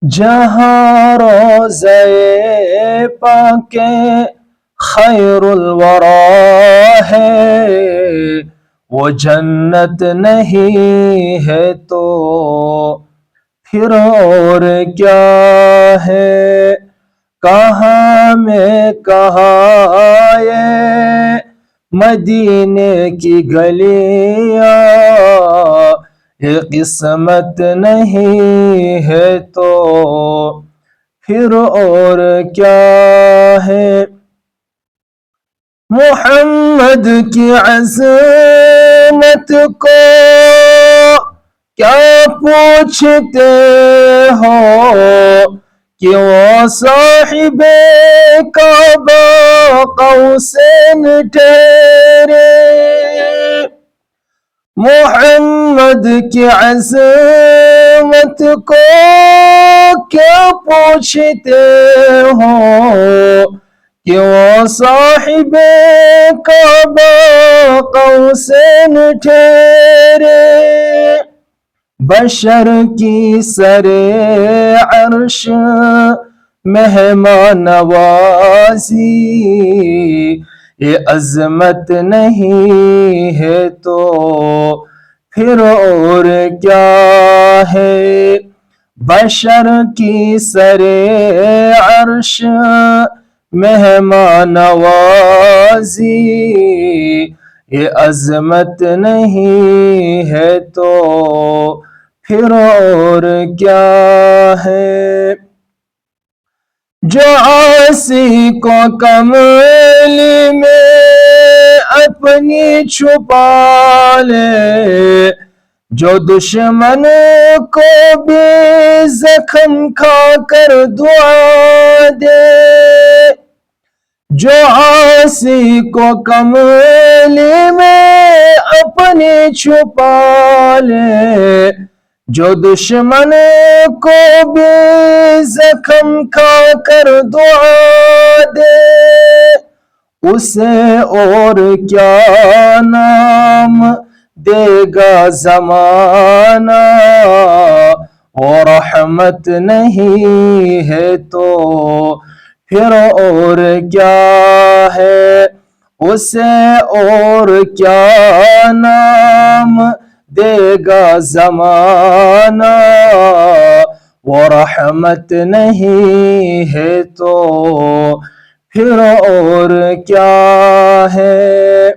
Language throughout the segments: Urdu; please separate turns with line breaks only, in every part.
جہاں روضہ پاک خیر الورا ہے وہ جنت نہیں ہے تو پھر اور کیا ہے؟ کہاں میں کہاں یہ مدینے کی گلیاں، یہ قسمت نہیں ہے تو پھر اور کیا ہے؟ محمد کی عظمت کو کیا پوچھتے ہو کہ وہ صاحب کعبہ قوسین ٹھہرے؟ محمد کی عظمت کو کیا پوچھتے ہو کہ وہ صاحب کعبہ قوسین ٹھہرے؟ بشر کی سر عرش مہمان نوازی یہ عظمت نہیں ہے تو پھر اور کیا ہے؟ بشر کی سر عرش مہمان نوازی یہ عظمت نہیں ہے تو پھر اور کیا ہے؟ جو عاصی کو کملی میں اپنی چھپا لے، جو دشمن کو بھی زخم کھا کر دعا دے، جو عاصی کو کملی میں اپنی چھپا لے، جو دشمن کو بھی زخم کھا کر دعا دے، اسے اور کیا نام دے گا زمانہ؟ اور رحمت نہیں ہے تو پھر اور کیا ہے؟ اسے اور کیا نام دے گا زمانہ؟ وہ رحمت نہیں ہے تو پھر اور کیا ہے؟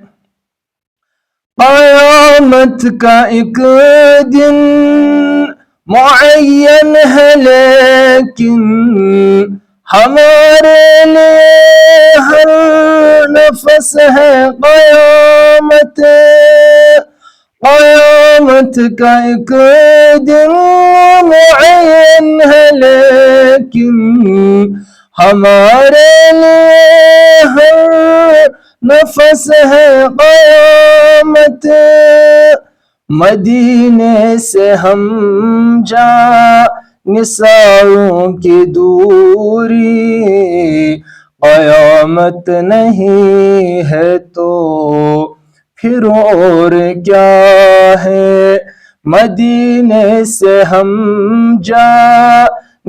قیامت کا ایک دن معین ہے لیکن ہمارے لیے ہر نفس ہے قیامت۔ قیامت کا ایک دن معین ہے لیکن ہمارے لیے ہر نفس ہے قیامت۔ مدینے سے ہم جا نثاروں کی دوری قیامت نہیں ہے تو پھر اور کیا ہے؟ مدینے سے ہم جا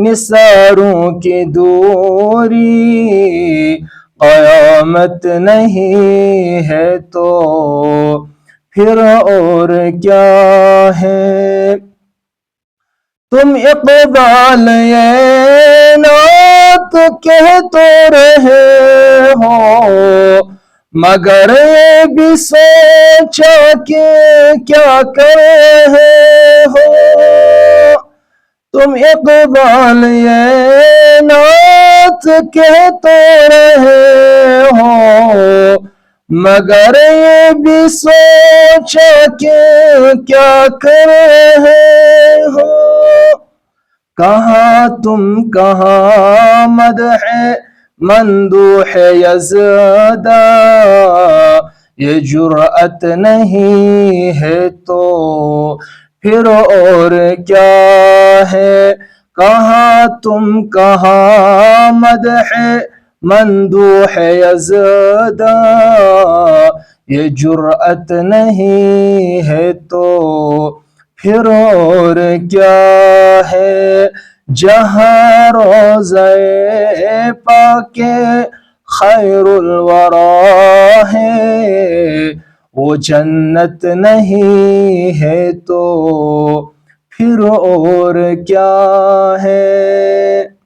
نثاروں کی دوری قیامت نہیں ہے تو پھر اور کیا ہے؟ تم اقبال یہ نعت کہہ تو رہے ہو مگر یہ بھی سوچا کہ کیا کر رہے ہو؟ تم اقبال یہ نعت کہہ تو رہے ہو مگر یہ بھی سوچا کہ کیا کر رہے ہو؟ کہاں تم کہاں مدح ممدوح یزداں، یہ جرأت نہیں ہے تو پھر اور کیا ہے؟ کہاں تم کہاں مدح ممدوح یزداں، یہ جرأت نہیں ہے تو پھر اور کیا ہے؟ جہاں روضہ پاک خیر الورا ہے وہ جنت نہیں ہے تو پھر اور کیا ہے۔